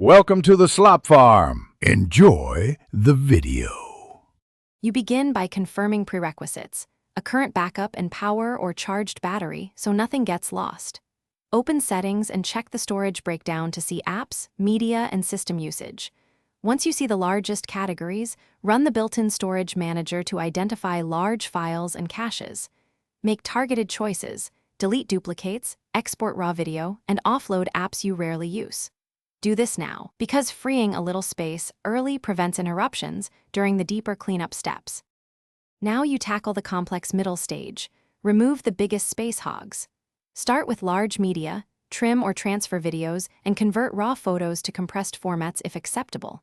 Welcome to the Slop Farm. Enjoy the video. You begin by confirming prerequisites, a current backup and power or charged battery so nothing gets lost. Open Settings and check the storage breakdown to see apps, media, and system usage. Once you see the largest categories, run the built-in storage manager to identify large files and caches. Make targeted choices, delete duplicates, export raw video, and offload apps you rarely use. Do this now, because freeing a little space early prevents interruptions during the deeper cleanup steps. Now you tackle the complex middle stage. Remove the biggest space hogs. Start with large media, trim or transfer videos, and convert raw photos to compressed formats if acceptable.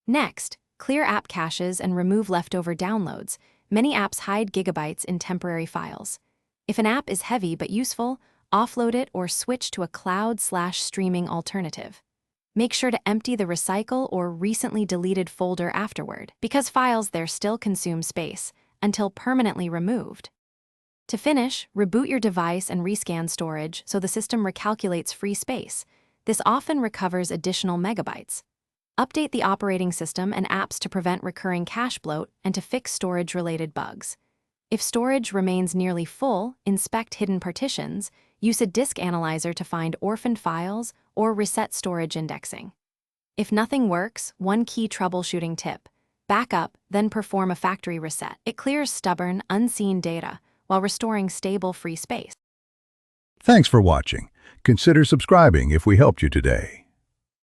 Next, clear app caches and remove leftover downloads. Many apps hide gigabytes in temporary files. If an app is heavy but useful, offload it or switch to a cloud/streaming alternative. Make sure to empty the recycle or recently deleted folder afterward, because files there still consume space until permanently removed. To finish, reboot your device and rescan storage so the system recalculates free space. This often recovers additional megabytes. Update the operating system and apps to prevent recurring cache bloat and to fix storage-related bugs. If storage remains nearly full, inspect hidden partitions, use a disk analyzer to find orphaned files, or reset storage indexing. If nothing works, one key troubleshooting tip: back up, then perform a factory reset. It clears stubborn, unseen data while restoring stable free space. Thanks for watching. Consider subscribing if we helped you today.